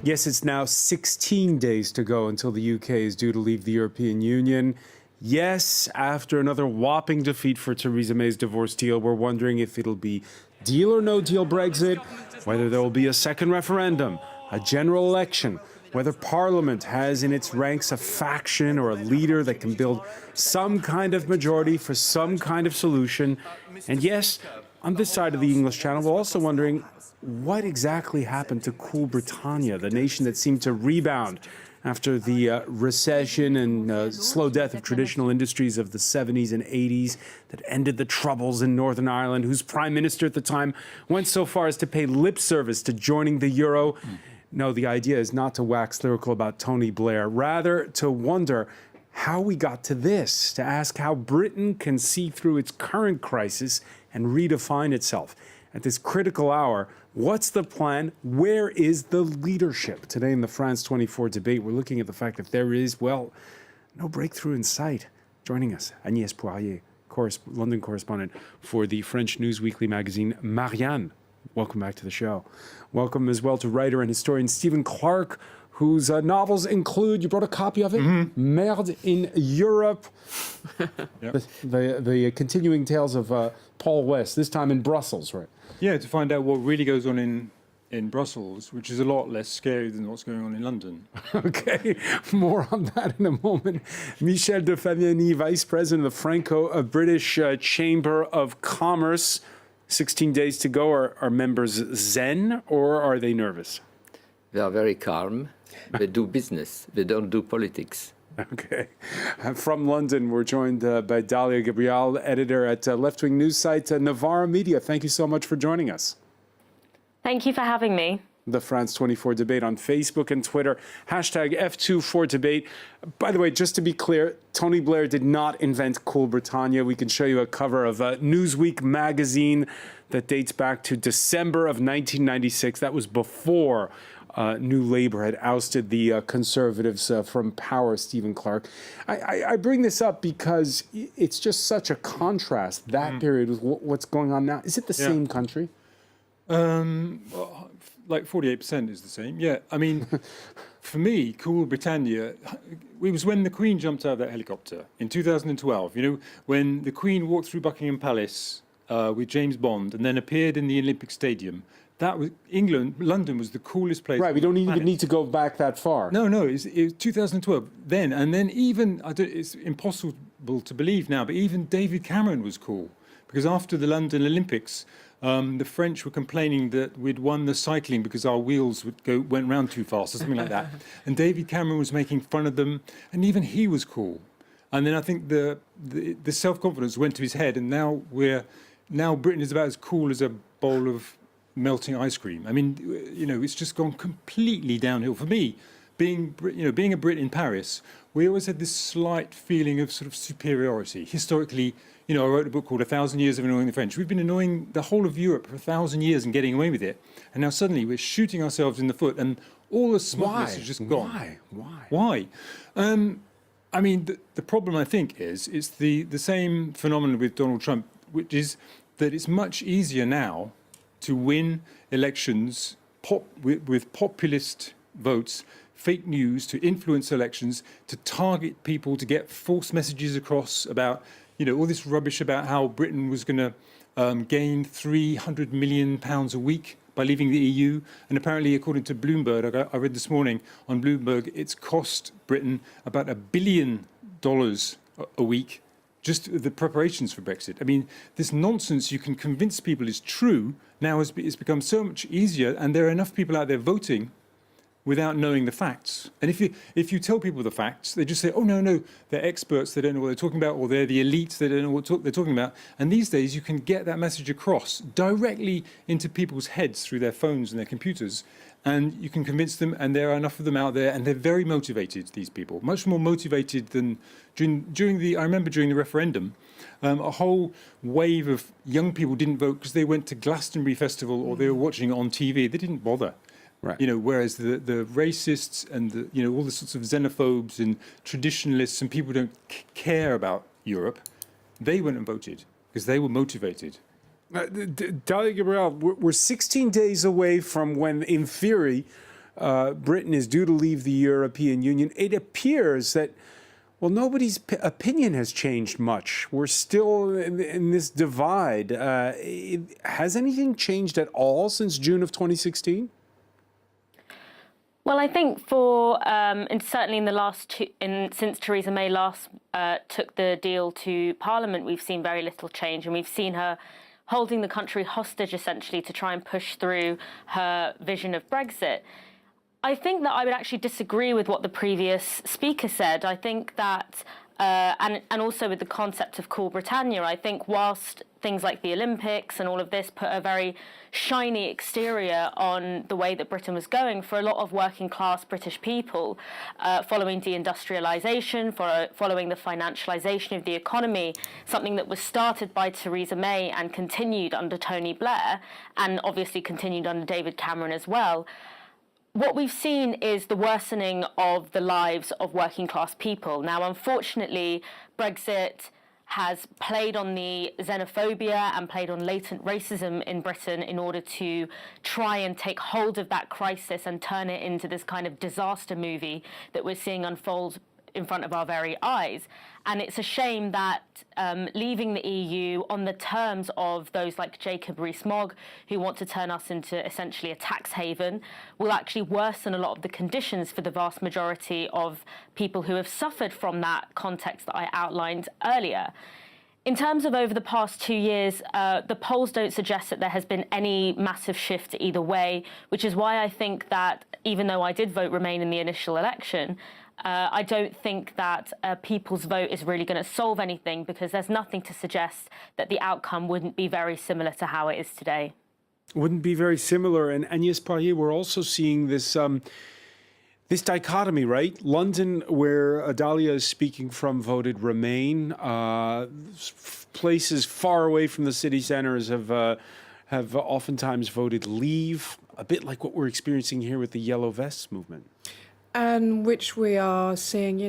Yes, it's now 16 days to go until the UK is due to leave the European Union. Yes, after another whopping defeat for Theresa May's divorce deal, we're wondering if it'll be deal or no deal Brexit, whether there will be a second referendum, a general election, whether Parliament has in its ranks a faction or a leader that can build some kind of majority for some kind of solution. And yes, on this side of the English Channel, we're also wondering what exactly happened to Cool Britannia, the nation that seemed to rebound after the recession and slow death of traditional industries of the 70s and 80s that ended the troubles in Northern Ireland, whose prime minister at the time went so far as to pay lip service to joining the euro. No, the idea is not to wax lyrical about Tony Blair, rather to wonder how we got to this, to ask how Britain can see through its current crisis and redefine itself. At this critical hour, what's the plan? Where is the leadership? Today in the France 24 debate, we're looking at the fact that there is, well, no breakthrough in sight. Joining us, Agnès Poirier, London correspondent for the French news weekly magazine Marianne. Welcome back to the show. Welcome as well to writer and historian Stephen Clark, whose novels include, you brought a copy of it, Merde in Europe, Yep. the continuing tales of Paul West, this time in Brussels, right? Yeah, to find out what really goes on in Brussels, which is a lot less scary than what's going on in London. Okay, more on that in a moment. Michel de Fabiani, Vice President of the Franco-British Chamber of Commerce. 16 days to go. Are members zen or are they nervous? They are very calm. They do business. They don't do politics. Okay. From London, we're joined by Dalia Gabriel, editor at left-wing news site Novara Media. Thank you so much for joining us. Thank you for having me. The France 24 debate on Facebook and Twitter, hashtag F24debate. By the way, just to be clear, Tony Blair did not invent Cool Britannia. We can show you a cover of Newsweek magazine that dates back to December of 1996. That was before New Labour had ousted the Conservatives from power, Stephen Clark. I bring this up because it's just such a contrast, that period with what's going on now. Is it the same country? Well, like 48% is the same. Yeah, I mean, for me, Cool Britannia, it was when the Queen jumped out of that helicopter in 2012. You know, when the Queen walked through Buckingham Palace with James Bond and then appeared in the Olympic Stadium. That was England. London was the coolest place. Right, we don't even need to go back that far. No, it was 2012 then. And then even, it's impossible to believe now, but even David Cameron was cool. Because after the London Olympics, the French were complaining that we'd won the cycling because our wheels went round too fast or something like that. And David Cameron was making fun of them, and even he was cool. And then I think the self-confidence went to his head, and now Britain is about as cool as a bowl of melting ice cream. I mean, you know, it's just gone completely downhill. For me, being a Brit in Paris, we always had this slight feeling of sort of superiority. Historically, you know, I wrote a book called 1,000 Years of Annoying the French. We've been annoying the whole of Europe for 1,000 years and getting away with it. And now suddenly we're shooting ourselves in the foot and all the smugness is just gone. Why? I mean, the problem, I think, is it's the same phenomenon with Donald Trump, which is that it's much easier now to win elections with populist votes, fake news, to influence elections, to target people, to get false messages across about, you know, all this rubbish about how Britain was going to gain £300 million a week by leaving the EU. And apparently, according to Bloomberg, I read this morning on Bloomberg, it's cost Britain about $1 billion a week, just the preparations for Brexit. I mean, this nonsense you can convince people is true now has become so much easier, and there are enough people out there voting without knowing the facts. And if you tell people the facts, they just say, oh, no, they're experts, they don't know what they're talking about, or they're the elites, they don't know what they're talking about. And these days, you can get that message across directly into people's heads through their phones and their computers, and you can convince them, and there are enough of them out there, and they're very motivated, these people, much more motivated than during the referendum. A whole wave of young people didn't vote because they went to Glastonbury Festival or they were watching it on TV. They didn't bother. Right. You know, whereas the racists and all the sorts of xenophobes and traditionalists and people who don't care about Europe, they went and voted because they were motivated. Dalia Gabriel, we're 16 days away from when, in theory, Britain is due to leave the European Union, it appears that, well, nobody's opinion has changed much. We're still in this divide. Has anything changed at all since June of 2016? Well, I think and certainly in the since Theresa May last took the deal to Parliament, we've seen very little change, and we've seen her holding the country hostage essentially to try and push through her vision of Brexit. I think that I would actually disagree with what the previous speaker said. I think that, and also with the concept of Cool Britannia, I think whilst things like the Olympics and all of this put a very shiny exterior on the way that Britain was going, for a lot of working class British people, following deindustrialisation, following the financialisation of the economy, something that was started by Theresa May and continued under Tony Blair, and obviously continued under David Cameron as well. What we've seen is the worsening of the lives of working class people. Now, unfortunately, Brexit has played on the xenophobia and played on latent racism in Britain in order to try and take hold of that crisis and turn it into this kind of disaster movie that we're seeing unfold in front of our very eyes. And it's a shame that leaving the EU on the terms of those like Jacob Rees-Mogg, who want to turn us into essentially a tax haven, will actually worsen a lot of the conditions for the vast majority of people who have suffered from that context that I outlined earlier. In terms of over the past 2 years, the polls don't suggest that there has been any massive shift either way, which is why I think that even though I did vote Remain in the initial election, I don't think that people's vote is really going to solve anything, because there's nothing to suggest that the outcome wouldn't be very similar to how it is today. Wouldn't be very similar. And Agnès Parrier, we're also seeing this this dichotomy, right? London, where Adalia is speaking from, voted Remain. Places far away from the city centres have oftentimes voted Leave, a bit like what we're experiencing here with the Yellow Vests movement. And which we are seeing,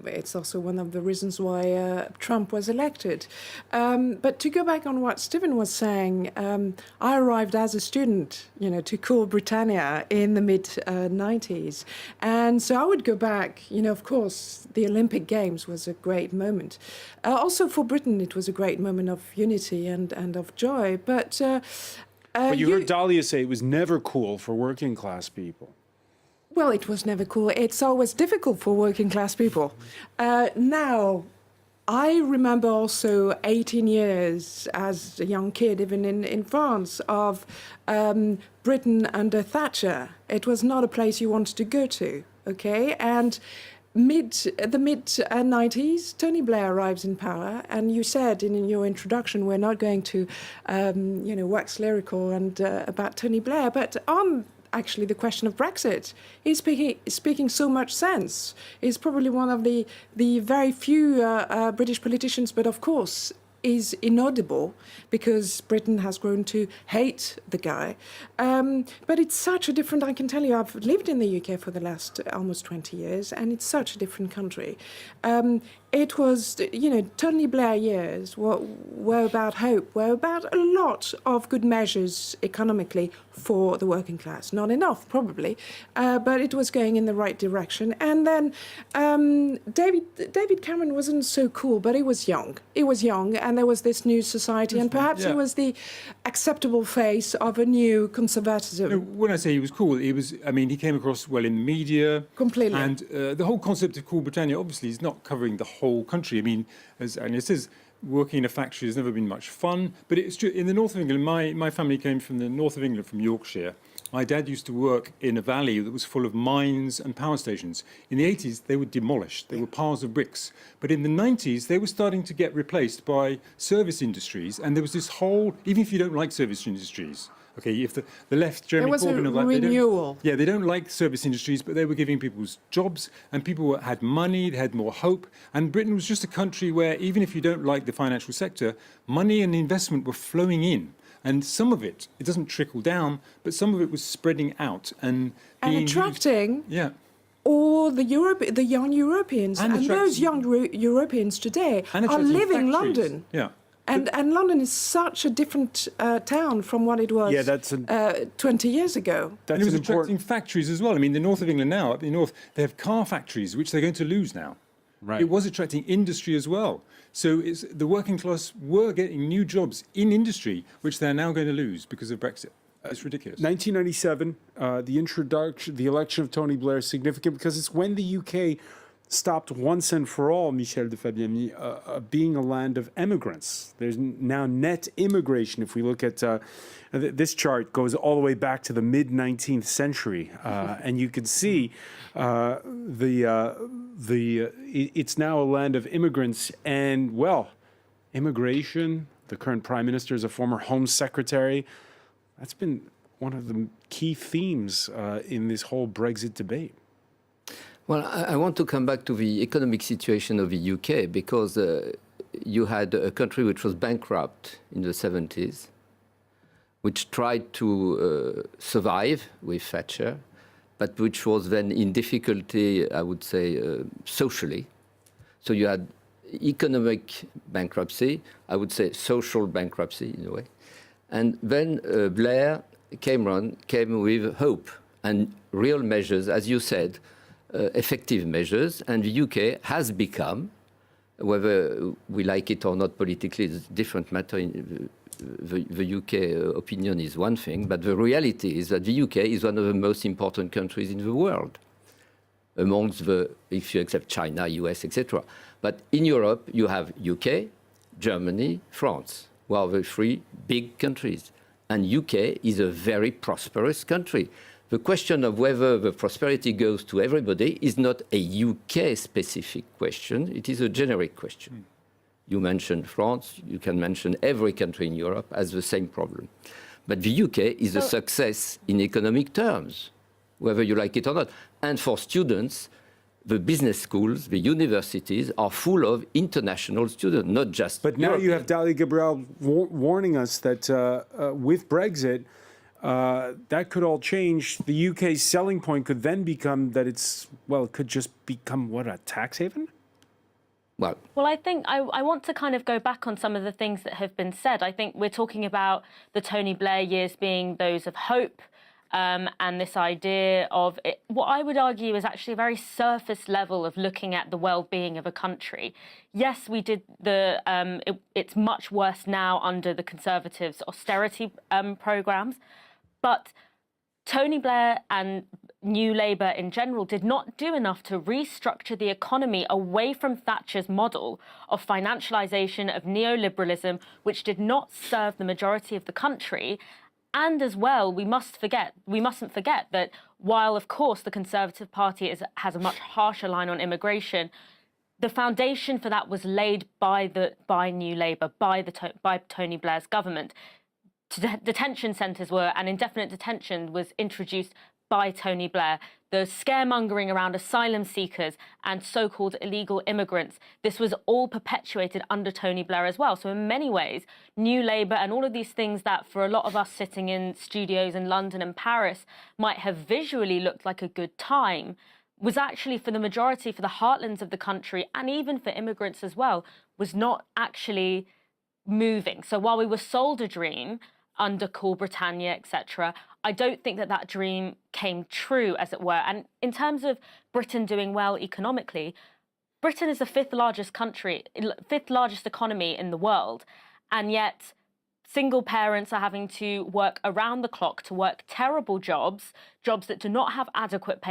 it's also one of the reasons why Trump was elected. But to go back on what Stephen was saying, I arrived as a student, to Cool Britannia in the mid-90s. And so I would go back, of course, the Olympic Games was a great moment. Also for Britain, it was a great moment of unity and of joy. But you heard Dahlia say it was never cool for working class people. Well, it was never cool. It's always difficult for working class people. Now, I remember also 18 years as a young kid, even in France, of Britain under Thatcher. It was not a place you wanted to go to, okay? And the mid-90s, Tony Blair arrives in power, and you said in your introduction, we're not going to, wax lyrical and about Tony Blair, but on actually the question of Brexit, he's speaking so much sense. He's probably one of the very few British politicians, but of course is inaudible because Britain has grown to hate the guy. But it's such a different, I can tell you, I've lived in the UK for the last almost 20 years, and it's such a different country. It was, Tony Blair years were about hope, were about a lot of good measures economically for the working class. Not enough, probably, but it was going in the right direction. And then David Cameron wasn't so cool, but he was young. He was young, and there was this new society, and perhaps he was the acceptable face of a new conservatism. When I say he was cool, he came across well in media. Completely. And the whole concept of Cool Britannia obviously is not covering the whole country. I mean, as Anya says, working in a factory has never been much fun. But it's true, in the north of England, my family came from the north of England, from Yorkshire. My dad used to work in a valley that was full of mines and power stations. In the 80s, they were demolished. They were piles of bricks. But in the 90s, they were starting to get replaced by service industries. And there was this whole, even if you don't like service industries, okay, if the left, Jeremy Corbyn, there was a renewal. They don't like service industries, but they were giving people jobs, and people had money, they had more hope. And Britain was just a country where, even if you don't like the financial sector, money and investment were flowing in. And some of it doesn't trickle down, but some of it was spreading out and attracting all the young Europeans. And those young Europeans today are living London. Yeah. And London is such a different town from what it was 20 years ago. And it was attracting factories as well. I mean, the north of England now, up in the north, they have car factories, which they're going to lose now. Right. It was attracting industry as well. So the working class were getting new jobs in industry, which they're now going to lose because of Brexit. It's ridiculous. 1997, the election of Tony Blair is significant because it's when the UK stopped once and for all, Michel de Fabiani, being a land of immigrants. There's now net immigration. If we look at this chart, goes all the way back to the mid 19th century, and you can see it's now a land of immigrants. And well, immigration. The current prime minister is a former Home Secretary. That's been one of the key themes in this whole Brexit debate. Well, I want to come back to the economic situation of the UK because you had a country which was bankrupt in the 70s, which tried to survive with Thatcher, but which was then in difficulty, I would say, socially. So you had economic bankruptcy, I would say social bankruptcy in a way. And then Blair came with hope and real measures, as you said, effective measures, and the UK has become, whether we like it or not politically, it's a different matter. The UK opinion is one thing, but the reality is that the UK is one of the most important countries in the world, amongst the, if you accept China, US, etc. But in Europe, you have UK, Germany, France, who are the three big countries. And UK is a very prosperous country. The question of whether the prosperity goes to everybody is not a UK-specific question. It is a generic question. You mentioned France. You can mention every country in Europe has the same problem. But the UK is a success in economic terms, whether you like it or not. And for students, the business schools, the universities are full of international students, not just But now European. you have Dali Gabriel warning us that with Brexit, that could all change. The UK's selling point could then become that it could just become, a tax haven? Well, I think I want to kind of go back on some of the things that have been said. I think we're talking about the Tony Blair years being those of hope, and this idea of it, what I would argue is actually a very surface level of looking at the well-being of a country. Yes, we did it's much worse now under the Conservatives' austerity programmes, but Tony Blair and New Labour in general did not do enough to restructure the economy away from Thatcher's model of financialisation, of neoliberalism, which did not serve the majority of the country. And as well, we mustn't forget that while, of course, the Conservative Party has a much harsher line on immigration, the foundation for that was laid by New Labour, by Tony Blair's government. Detention centres and indefinite detention was introduced by Tony Blair. The scaremongering around asylum seekers and so-called illegal immigrants, this was all perpetuated under Tony Blair as well. So in many ways, New Labour and all of these things that for a lot of us sitting in studios in London and Paris might have visually looked like a good time, was actually for the majority, for the heartlands of the country, and even for immigrants as well, was not actually moving. So while we were sold a dream under Cool Britannia, etc., I don't think that dream came true, as it were. And in terms of Britain doing well economically, Britain is the fifth largest economy in the world, and yet single parents are having to work around the clock to work terrible jobs that do not have adequate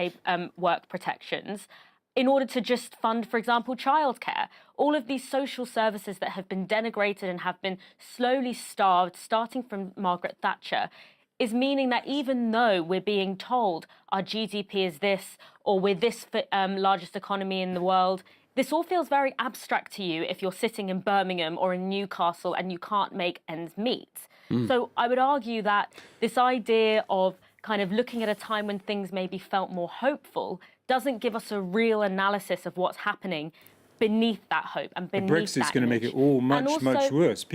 work protections, in order to just fund, for example, childcare. All of these social services that have been denigrated and have been slowly starved, starting from Margaret Thatcher, is meaning that even though we're being told our GDP is this, or we're this largest economy in the world, this all feels very abstract to you if you're sitting in Birmingham or in Newcastle and you can't make ends meet. So I would argue that this idea of kind of looking at a time when things maybe felt more hopeful doesn't give us a real analysis of what's happening beneath that hope and beneath that Brexit's going to make it all much worse.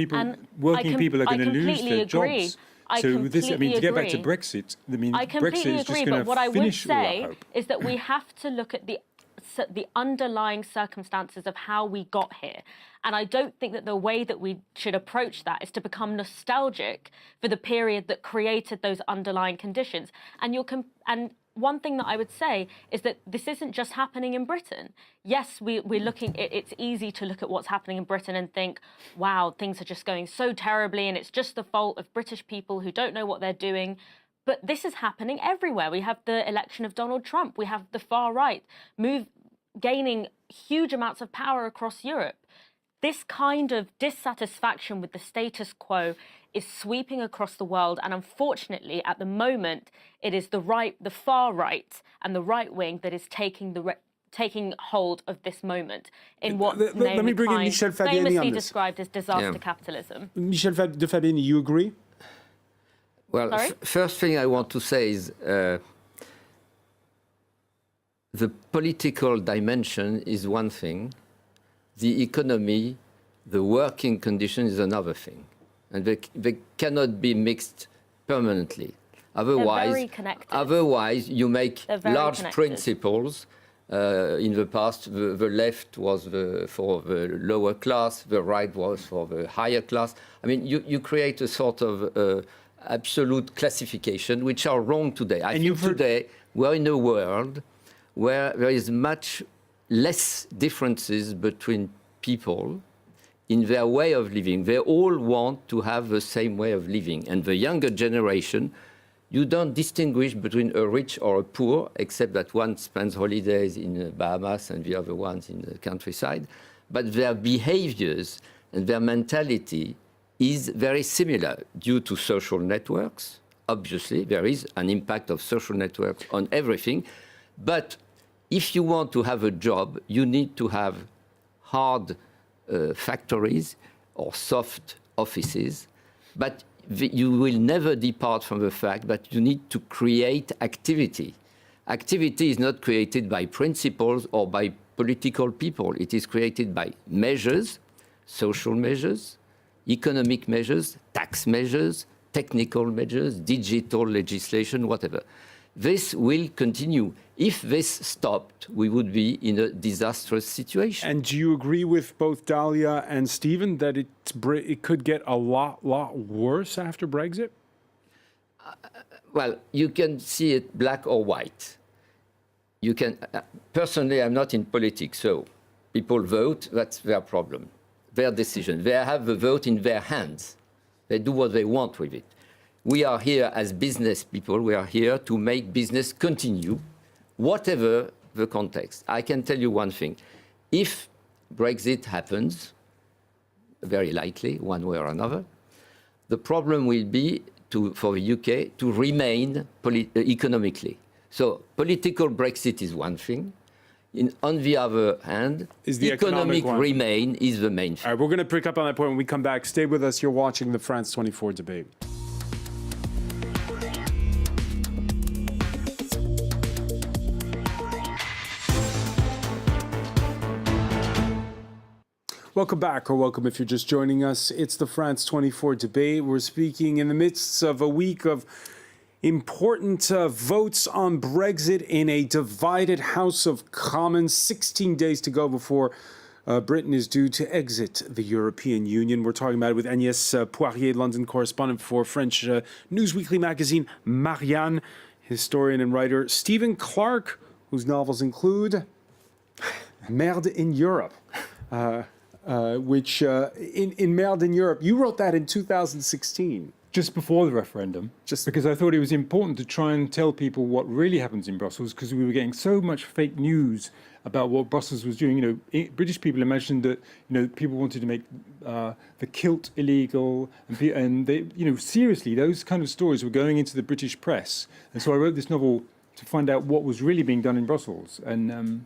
Working people are going to lose their jobs. To get back to Brexit, I completely Brexit is agree, just going but what to I would finish all our say hope. is that we have to look at the the underlying circumstances of how we got here. And I don't think that the way that we should approach that is to become nostalgic for the period that created those underlying conditions. And one thing that I would say is that this isn't just happening in Britain. Yes, we're looking, it's easy to look at what's happening in Britain and think, wow, things are just going so terribly and it's just the fault of British people who don't know what they're doing. But this is happening everywhere. We have the election of Donald Trump. We have the far right gaining huge amounts of power across Europe. This kind of dissatisfaction with the status quo is sweeping across the world. And unfortunately, at the moment, it is the far right and the right wing that is taking hold of this moment in what let me bring in Michel Fabiani famously on this. described as disaster capitalism. Michel de Fabiani, you agree? Well, first thing I want to say is the political dimension is one thing, the economy, the working condition is another thing. And they cannot be mixed permanently. Otherwise, you make large principles. In the past, the left was for the lower class, the right was for the higher class. I mean, you create a sort of absolute classification, which are wrong today. I think today we're in a world where there is much less differences between people in their way of living. They all want to have the same way of living. And the younger generation, you don't distinguish between a rich or a poor, except that one spends holidays in the Bahamas and the other ones in the countryside. But their behaviors and their mentality is very similar due to social networks. Obviously, there is an impact of social networks on everything. But if you want to have a job, you need to have hard factories or soft offices. But you will never depart from the fact that you need to create activity. Activity is not created by principles or by political people. It is created by measures, social measures, economic measures, tax measures, technical measures, digital legislation, whatever. This will continue. If this stopped, we would be in a disastrous situation. And do you agree with both Dalia and Stephen that it could get a lot worse after Brexit? Well, you can see it black or white. You can. Personally, I'm not in politics, so people vote, that's their problem, their decision. They have the vote in their hands. They do what they want with it. We are here as business people. We are here to make business continue, whatever the context. I can tell you one thing. If Brexit happens, very likely, one way or another, the problem will be for the UK to remain economically. So political Brexit is one thing. On the other hand, economic remain is the main thing. All right, we're going to pick up on that point when we come back. Stay with us. You're watching the France 24 debate. Welcome back, or welcome if you're just joining us. It's the France 24 debate. We're speaking in the midst of a week of important votes on Brexit in a divided House of Commons. 16 days to go before Britain is due to exit the European Union. We're talking about it with Agnès Poirier, London correspondent for French news weekly magazine Marianne, historian and writer Stephen Clark, whose novels include Merde in Europe. Which in Merde in Europe, you wrote that in 2016. Just before the referendum, because I thought it was important to try and tell people what really happens in Brussels, because we were getting so much fake news about what Brussels was doing. You know, British people imagined that, you know, people wanted to make the kilt illegal, and they, you know, seriously, those kind of stories were going into the British press. And so I wrote this novel to find out what was really being done in Brussels. And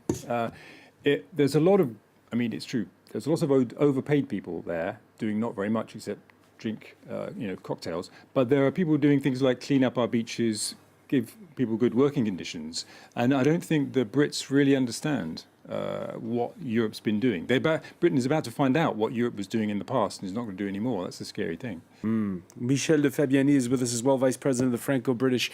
there's a lot of, I mean, it's true. There's lots of overpaid people there doing not very much except drink, cocktails. But there are people doing things like clean up our beaches, give people good working conditions. And I don't think the Brits really understand what Europe's been doing. Britain is about to find out what Europe was doing in the past and is not going to do any more. That's a scary thing. Michel de Fabiani is with us as well, Vice President of the Franco-British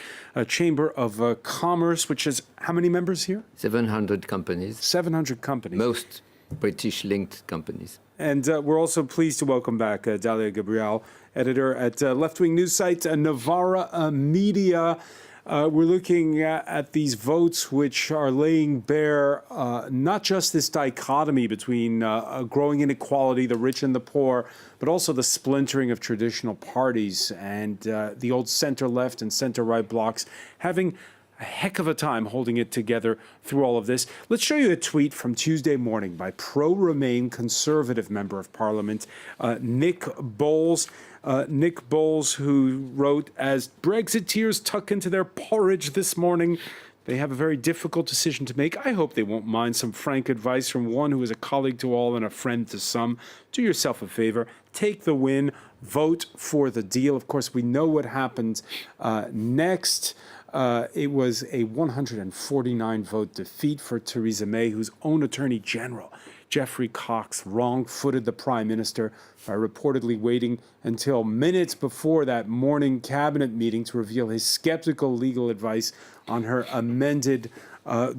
Chamber of Commerce, which has how many members here? 700 companies. 700 companies. Most British-linked companies. And we're also pleased to welcome back Dalia Gabriel, editor at left-wing news site Novara Media. We're looking at these votes which are laying bare not just this dichotomy between growing inequality, the rich and the poor, but also the splintering of traditional parties and the old center-left and center-right blocs having a heck of a time holding it together through all of this. Let's show you a tweet from Tuesday morning by pro-Remain Conservative Member of Parliament Nick Bowles. Nick Bowles, who wrote, as Brexiteers tuck into their porridge this morning, they have a very difficult decision to make. I hope they won't mind some frank advice from one who is a colleague to all and a friend to some. Do yourself a favor. Take the win. Vote for the deal. Of course, we know what happened next. It was a 149-vote defeat for Theresa May, whose own Attorney General, Geoffrey Cox, wrong-footed the Prime Minister by reportedly waiting until minutes before that morning cabinet meeting to reveal his skeptical legal advice on her amended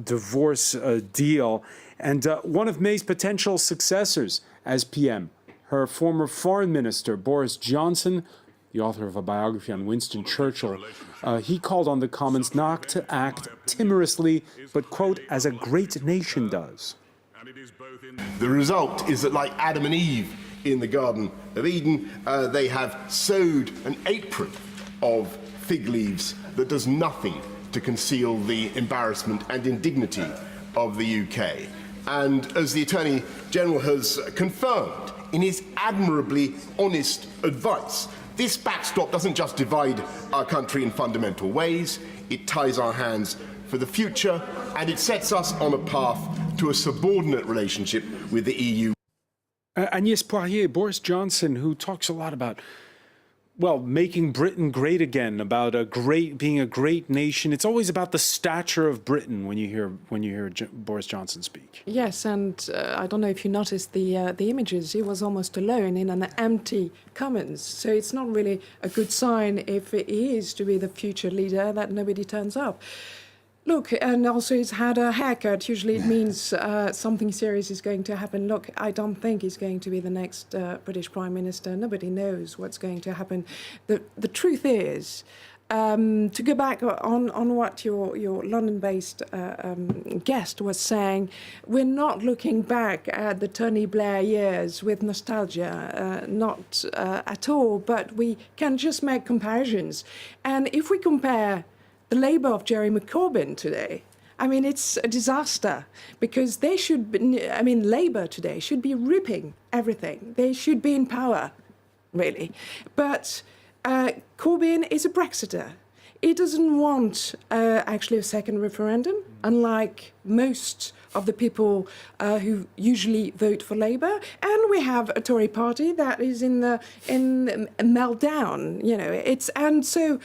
divorce deal. And one of May's potential successors as PM, her former Foreign Minister, Boris Johnson, the author of a biography on Winston Churchill, he called on the Commons not to act timorously, but, quote, as a great nation does. The result is that, like Adam and Eve in the Garden of Eden, they have sewed an apron of fig leaves that does nothing to conceal the embarrassment and indignity of the UK. And as the Attorney General has confirmed in his admirably honest advice, this backstop doesn't just divide our country in fundamental ways, it ties our hands for the future, and it sets us on a path to a subordinate relationship with the EU. Agnès Poirier, Boris Johnson, who talks a lot about, well, making Britain great again, about being a great nation. It's always about the stature of Britain when you hear Boris Johnson speak. Yes, and I don't know if you noticed the images. He was almost alone in an empty Commons. So it's not really a good sign if he is to be the future leader that nobody turns up. Look, and also he's had a haircut. Usually it means something serious is going to happen. Look, I don't think he's going to be the next British Prime Minister. Nobody knows what's going to happen. The truth is, to go back on what your London-based guest was saying, we're not looking back at the Tony Blair years with nostalgia, not at all, but we can just make comparisons. And if we compare the Labour of Jeremy Corbyn today, I mean, it's a disaster because they should be, I mean, Labour today should be ripping everything. They should be in power, really. But Corbyn is a Brexiter. He doesn't want actually a second referendum, unlike most of the people who usually vote for Labour. And we have a Tory party that is in meltdown, you know. And so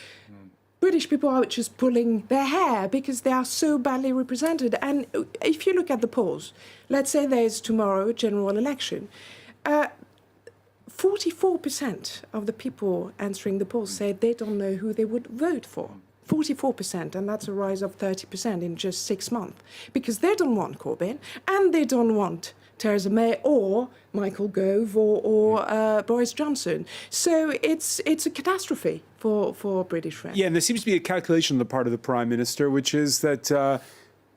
British people are just pulling their hair because they are so badly represented. And if you look at the polls, let's say there's tomorrow a general election, 44% of the people answering the polls said they don't know who they would vote for. 44%, and that's a rise of 30% in just 6 months, because they don't want Corbyn and they don't want Theresa May or Michael Gove or Boris Johnson. So it's a catastrophe for British friends. Yeah, and there seems to be a calculation on the part of the Prime Minister, which is that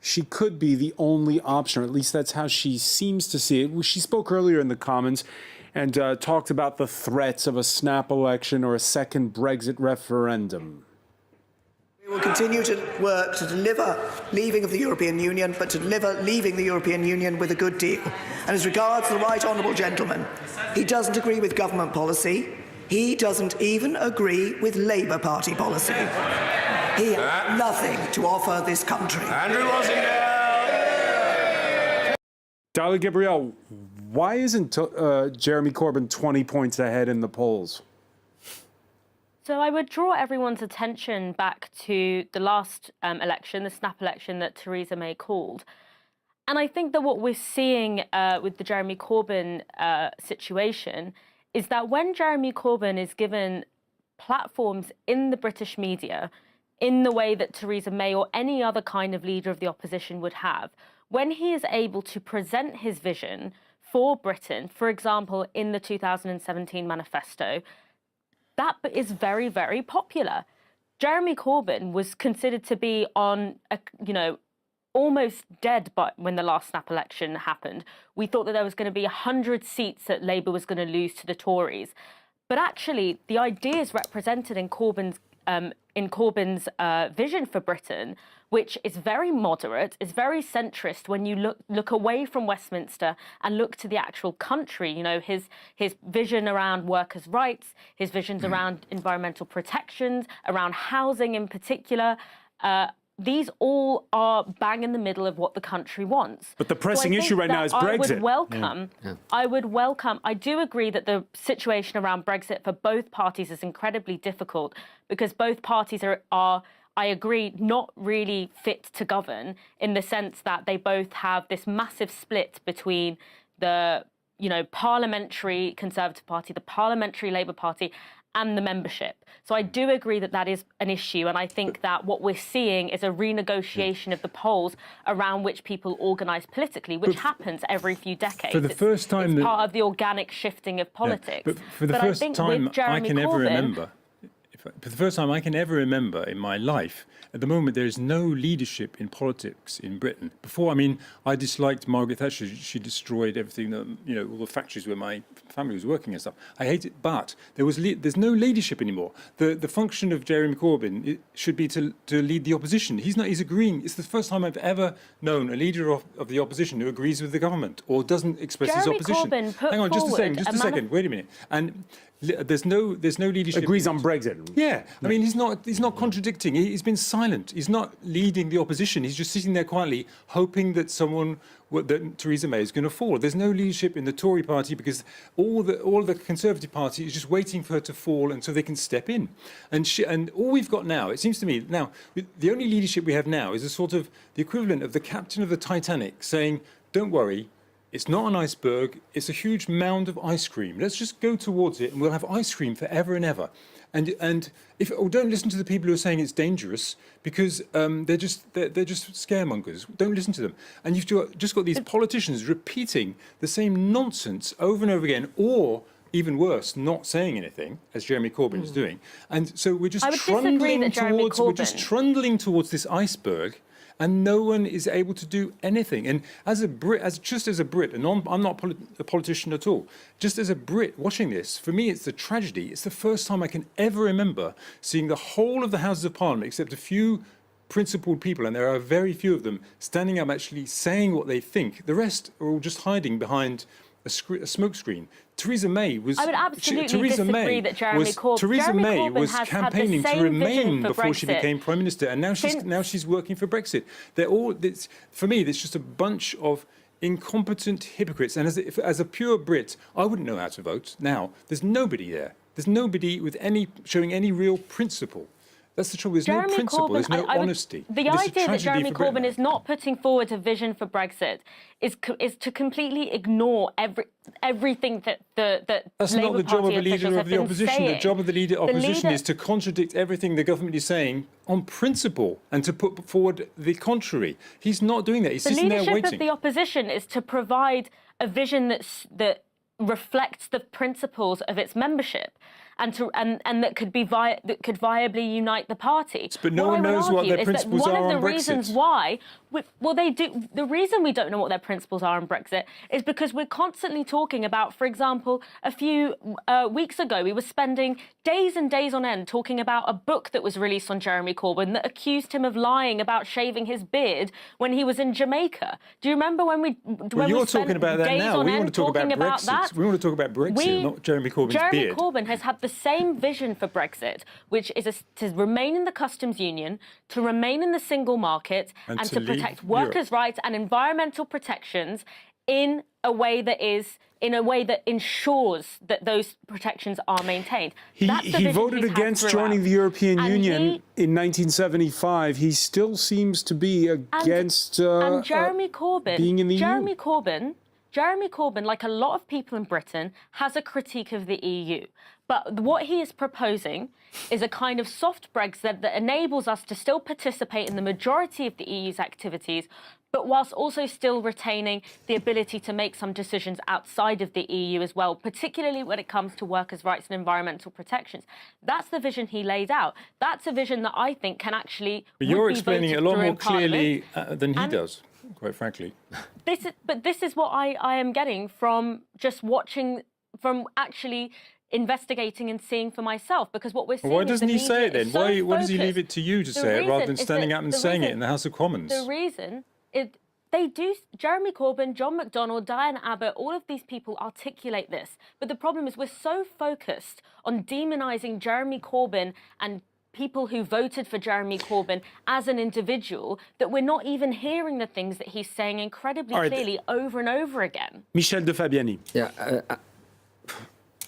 she could be the only option, or at least that's how she seems to see it. She spoke earlier in the Commons and talked about the threats of a snap election or a second Brexit referendum. We will continue to work to deliver leaving of the European Union, but to deliver leaving the European Union with a good deal. And as regards the right honourable gentleman, he doesn't agree with government policy. He doesn't even agree with Labour Party policy. He has nothing to offer this country. Andrew Rosingale! Dalia Gabriel, why isn't Jeremy Corbyn 20 points ahead in the polls? So I would draw everyone's attention back to the last election, the snap election that Theresa May called. And I think that what we're seeing with the Jeremy Corbyn situation is that when Jeremy Corbyn is given platforms in the British media in the way that Theresa May or any other kind of leader of the opposition would have, when he is able to present his vision for Britain, for example, in the 2017 manifesto, that is very, very popular. Jeremy Corbyn was considered to be on, almost dead when the last snap election happened. We thought that there was going to be 100 seats that Labour was going to lose to the Tories. But actually, the ideas represented in Corbyn's vision for Britain, which is very moderate, is very centrist when you look away from Westminster and look to the actual country. His vision around workers' rights, his visions around environmental protections, around housing in particular. These all are bang in the middle of what the country wants. But the pressing issue right now is Brexit. I do agree that the situation around Brexit for both parties is incredibly difficult because both parties are, I agree, not really fit to govern in the sense that they both have this massive split between the, parliamentary Conservative Party, the parliamentary Labour Party, and the membership. So I do agree that that is an issue, and I think that what we're seeing is a renegotiation of the poles around which people organise politically, which happens every few decades. For the first time, it's part of the organic shifting of politics. But for the first time I can ever remember, for the first time I can ever remember in my life, at the moment there is no leadership in politics in Britain. Before, I disliked Margaret Thatcher. She destroyed everything that, all the factories where my family was working and stuff. I hate it, but there's no leadership anymore. The function of Jeremy Corbyn should be to lead the opposition. He's agreeing. It's the first time I've ever known a leader of the opposition who agrees with the government or doesn't express his opposition. Hang on, just a second. Wait a minute. And there's no leadership. Agrees on Brexit. Yeah, he's not contradicting. He's been silent. He's not leading the opposition. He's just sitting there quietly, hoping that that Theresa May is going to fall. There's no leadership in the Tory party because all the Conservative party is just waiting for her to fall and so they can step in. And all we've got now, it seems to me, now the only leadership we have now is a sort of the equivalent of the captain of the Titanic saying, "Don't worry. It's not an iceberg, it's a huge mound of ice cream. Let's just go towards it and we'll have ice cream forever and ever." And don't listen to the people who are saying it's dangerous because they're just scaremongers. Don't listen to them. And you've just got these politicians repeating the same nonsense over and over again, or even worse, not saying anything, as Jeremy Corbyn is doing. And so we're just trundling towards this iceberg. And no one is able to do anything. And as a Brit, and I'm not a politician at all, just as a Brit watching this, for me it's a tragedy. It's the first time I can ever remember seeing the whole of the Houses of Parliament, except a few principled people, and there are very few of them, standing up actually saying what they think. The rest are all just hiding behind a smoke screen. Theresa May was. I would absolutely disagree that Jeremy Corbyn was campaigning to remain before she Brexit. became Prime Minister, and now she's working for Brexit. For me, it's just a bunch of incompetent hypocrites. And as a pure Brit, I wouldn't know how to vote. Now there's nobody there. There's nobody with showing any real principle. That's the trouble. There's no principle. There's no honesty. The idea that Jeremy Corbyn is not putting forward a vision for Brexit is to completely ignore everything that That's Labour not the job Party of a leader of the opposition. saying. The job of the leader of opposition is to contradict everything the government is saying on principle and to put forward the contrary. He's not doing that. He's sitting there waiting. The leadership of the opposition is to provide a vision that reflects the principles of its membership. And that could viably unite the party. But no one knows what their principles are on Brexit. One of the reasons why, they do. The reason we don't know what their principles are on Brexit is because we're constantly talking about, for example, a few weeks ago, we were spending days and days on end talking about a book that was released on Jeremy Corbyn that accused him of lying about shaving his beard when he was in Jamaica. Do you remember when we? You're talking about that now. We want to talk about Brexit. We want to talk about Brexit, not Jeremy Corbyn's beard. Jeremy Corbyn has had the same vision for Brexit, which is to remain in the customs union, to remain in the single market, and to protect workers' rights and environmental protections in a way that ensures that those protections are maintained. He vision voted he's had against throughout. joining the European And Union in 1975. He still seems to be against and Jeremy Corbyn, being in the EU. Jeremy Corbyn, like a lot of people in Britain, has a critique of the EU. But what he is proposing is a kind of soft Brexit that enables us to still participate in the majority of the EU's activities, but whilst also still retaining the ability to make some decisions outside of the EU as well, particularly when it comes to workers' rights and environmental protections. That's the vision he laid out. That's a vision that I think can actually. But you're explaining it a lot more clearly than he does, quite frankly. This is what I am getting from just watching, from actually investigating and seeing for myself, because what we're seeing. Why doesn't he say it then? Why does he leave it to you to say it rather than standing up and saying it in the House of Commons? The reason they do. Jeremy Corbyn, John McDonnell, Diane Abbott, all of these people articulate this. But the problem is we're so focused on demonising Jeremy Corbyn and people who voted for Jeremy Corbyn as an individual that we're not even hearing the things that he's saying incredibly clearly over and over again. Michel de Fabiani. Yeah.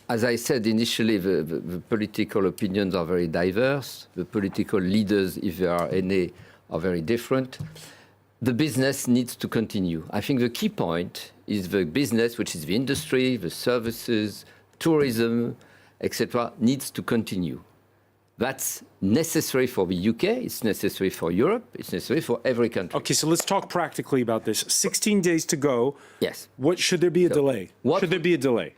As I said initially, the political opinions are very diverse. The political leaders, if there are any, are very different. The business needs to continue. I think the key point is the business, which is the industry, the services, tourism, etc., needs to continue. That's necessary for the UK, it's necessary for Europe, it's necessary for every country. Okay, so let's talk practically about this. 16 days to go. Yes. What should there be a delay? Should there be a delay?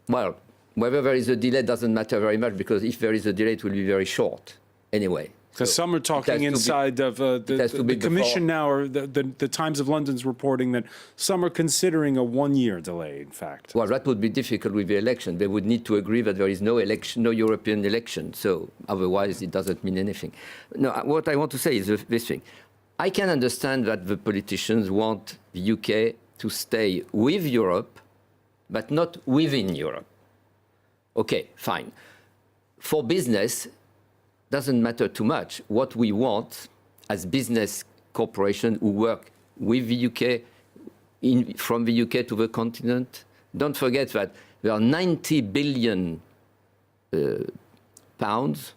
Well, whether there is a delay doesn't matter very much, because if there is a delay, it will be very short anyway. Because some are talking inside of the Commission now, or the Times of London's reporting that some are considering a one-year delay, in fact. Well, that would be difficult with the election. They would need to agree that there is no election, no European election. So otherwise, it doesn't mean anything. No, what I want to say is this thing. I can understand that the politicians want the UK to stay with Europe, but not within Europe. Okay, fine. For business, doesn't matter too much. What we want as business corporations who work with the UK, from the UK to the continent, don't forget that there are 90 billion pounds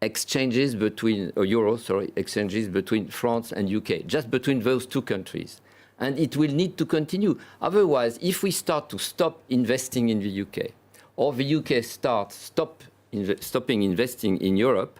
exchanges between, exchanges between France and UK, just between those two countries. And it will need to continue. Otherwise, if we stop investing in the UK, or the UK stopping investing in Europe,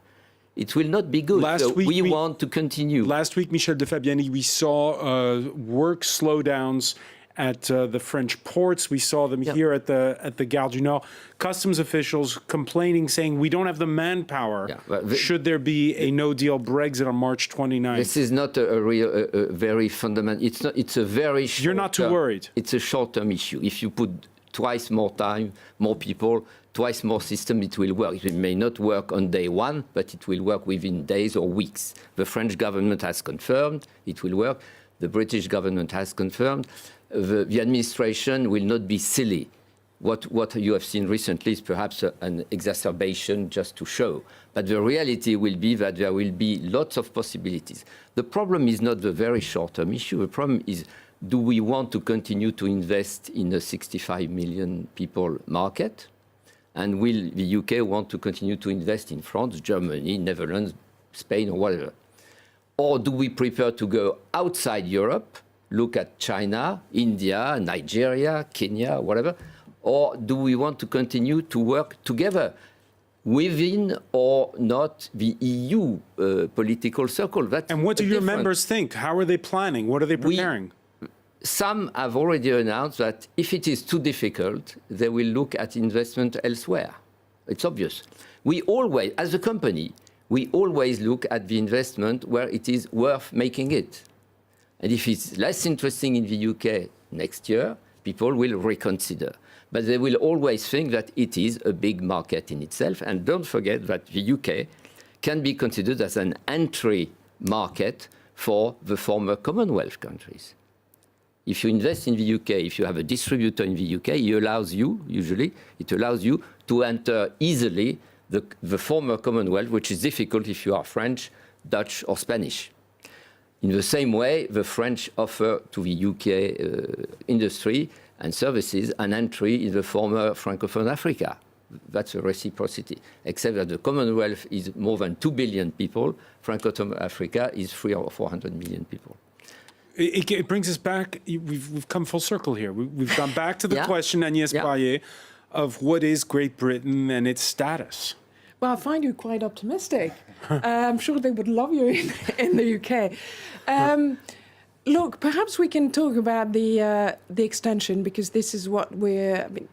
it will not be good. We want to continue. Last week, Michel de Fabiani, we saw work slowdowns at the French ports. We saw them here at the Gare du Nord. Customs officials complaining, saying we don't have the manpower. Should there be a no-deal Brexit on March 29th? This is not a very fundamental. It's a very short. You're not too worried. It's a short-term issue. If you put twice more time, more people, twice more system, it will work. It may not work on day one, but it will work within days or weeks. The French government has confirmed it will work. The British government has confirmed. The administration will not be silly. What you have seen recently is perhaps an exacerbation just to show. But the reality will be that there will be lots of possibilities. The problem is not the very short-term issue. The problem is, do we want to continue to invest in a 65 million people market? And will the UK want to continue to invest in France, Germany, Netherlands, Spain, or whatever? Or do we prefer to go outside Europe, look at China, India, Nigeria, Kenya, whatever? Or do we want to continue to work together within or not the EU political circle? And what do your members think? How are they planning? What are they preparing? Some have already announced that if it is too difficult, they will look at investment elsewhere. It's obvious. We always, as a company, we always look at the investment where it is worth making it. And if it's less interesting in the UK next year, people will reconsider. But they will always think that it is a big market in itself. And don't forget that the UK can be considered as an entry market for the former Commonwealth countries. If you invest in the UK, if you have a distributor in the UK, it allows you to enter easily the former Commonwealth, which is difficult if you are French, Dutch, or Spanish. In the same way, the French offer to the UK industry and services an entry in the former Francophone Africa. That's a reciprocity, except that the Commonwealth is more than 2 billion people. Francophone Africa is 300 or 400 million people. It brings us back. We've come full circle here. We've gone back to the Yeah. question, Agnès Yeah. Paillet, of what is Great Britain and its status. Well, I find you quite optimistic. I'm sure they would love you in the UK. Look, perhaps we can talk about the extension, because this is what we're. I mean,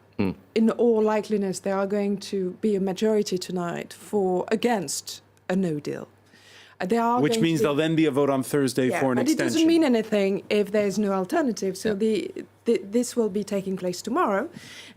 in all likeliness, there are going to be a majority tonight against a no deal. Which means there'll then be a vote on Thursday for an but extension. it doesn't mean anything if there's no alternative. So this will be taking place tomorrow.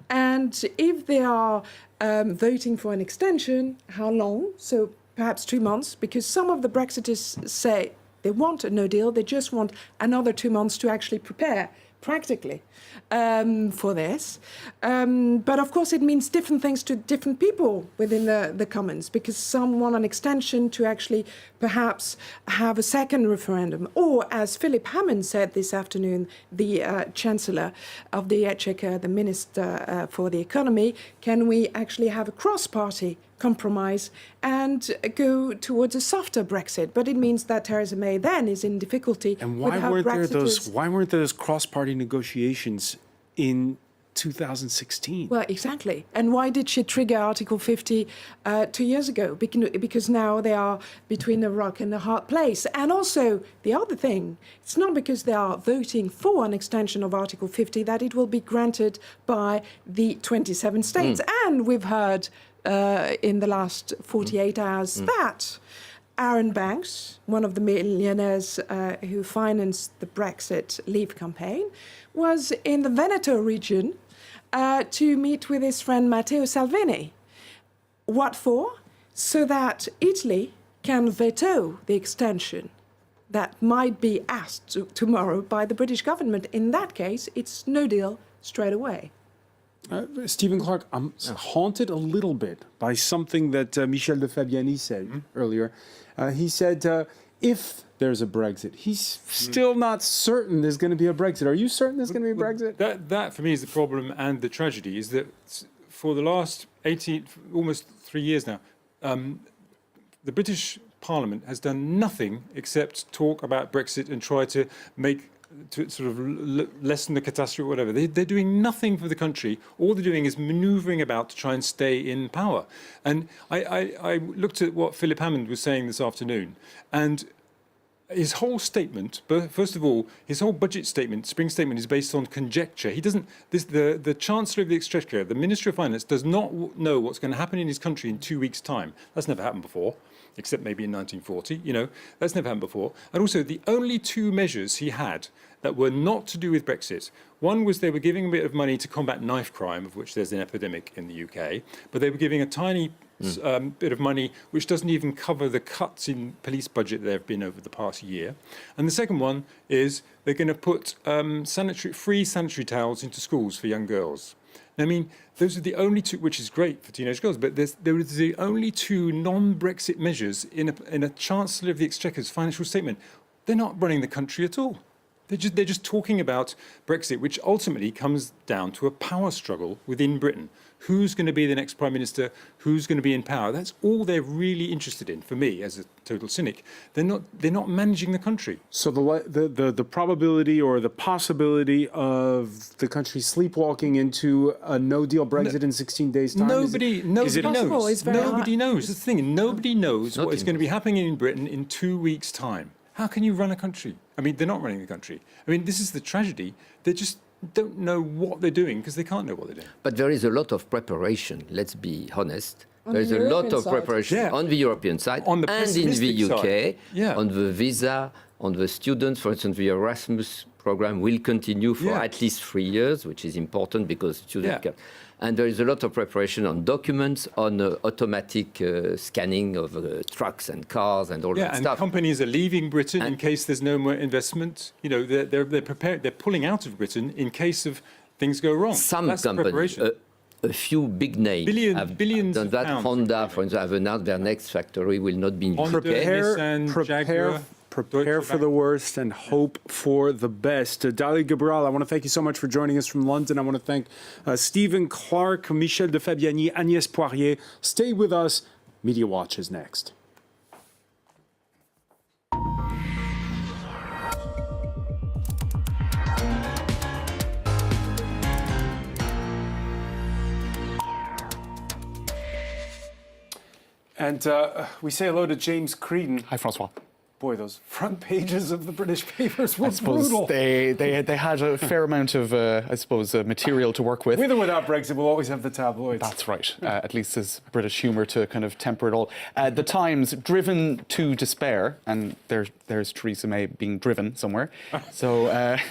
And if they are voting for an extension, how long? So perhaps 2 months, because some of the Brexiters say they want a no deal. They just want another 2 months to actually prepare practically for this. But of course, it means different things to different people within the Commons, because some want an extension to actually perhaps have a second referendum. Or, as Philip Hammond said this afternoon, the Chancellor of the Exchequer, the Minister for the Economy, can we actually have a cross-party compromise and go towards a softer Brexit? But it means that Theresa May then is in difficulty. And with how why weren't there those cross-party negotiations in 2016? Well, exactly. And why did she trigger Article 50 2 years ago? Because now they are between a rock and a hard place. And also, the other thing, it's not because they are voting for an extension of Article 50 that it will be granted by the 27 states. And we've heard in the last 48 hours that Aaron Banks, one of the millionaires who financed the Brexit Leave campaign, was in the Veneto region to meet with his friend Matteo Salvini. What for? So that Italy can veto the extension that might be asked tomorrow by the British government. In that case, it's no deal straight away. Stephen Clark, I'm haunted a little bit by something that Michel de Fabiani said earlier. He said, if there's a Brexit, he's still not certain there's going to be a Brexit. Are you certain there's going to be a Brexit? That, for me, is the problem and the tragedy, is that for the last almost 3 years now, the British Parliament has done nothing except talk about Brexit and try to sort of lessen the catastrophe or whatever. They're doing nothing for the country. All they're doing is manoeuvring about to try and stay in power. And I looked at what Philip Hammond was saying this afternoon, and his whole statement, first of all, his whole budget statement, spring statement, is based on conjecture. He doesn't. The Chancellor of the Exchequer, the Minister of Finance, does not know what's going to happen in his country in 2 weeks' time. That's never happened before, except maybe in 1940. That's never happened before. And also, the only two measures he had that were not to do with Brexit. One was they were giving a bit of money to combat knife crime, of which there's an epidemic in the UK, but they were giving a tiny bit of money which doesn't even cover the cuts in police budget there have been over the past year. And the second one is they're going to put free sanitary towels into schools for young girls. I mean, those are the only two, which is great for teenage girls, but there are the only two non-Brexit measures in a Chancellor of the Exchequer's financial statement. They're not running the country at all. They're just talking about Brexit, which ultimately comes down to a power struggle within Britain. Who's going to be the next Prime Minister? Who's going to be in power? That's all they're really interested in. For me, as a total cynic, they're not managing the country. So the probability or the possibility of the country sleepwalking into a no-deal Brexit in 16 days' time? Nobody knows. Nobody knows. That's the thing. Nobody knows what is going to be happening in Britain in 2 weeks' time. How can you run a country? I mean, they're not running the country. I mean, this is the tragedy. They just don't know what they're doing because they can't know what they're doing. But there is a lot of preparation, let's be honest. There is a lot of preparation on the European side and in the UK, on the visa, on the students. For instance, the Erasmus program will continue for at least 3 years, which is important because students and there is a lot of preparation on documents, on automatic scanning of trucks and cars and all that stuff. And companies are leaving Britain in case there's no more investment. They're prepared. They're pulling out of Britain in case of things go wrong. Some companies, a few big names have done that. Honda, for instance, have announced their next factory will not be in Honda, Nissan, Jaguar. prepare for the worst and hope for the best. Dali Gabral, I want to thank you so much for joining us from London. I want to thank Stephen Clark, Michel de Fabiani, Agnès Poirier. Stay with us. Media Watch is next. And we say hello to James Creedon. Hi, Francois. Boy, those front pages of the British papers were I suppose brutal. they had a fair amount of, material to work with. With or without Brexit, we'll always have the tabloids. That's right. At least there's British humour to kind of temper it all. The Times, driven to despair, and there's Theresa May being driven somewhere. So, and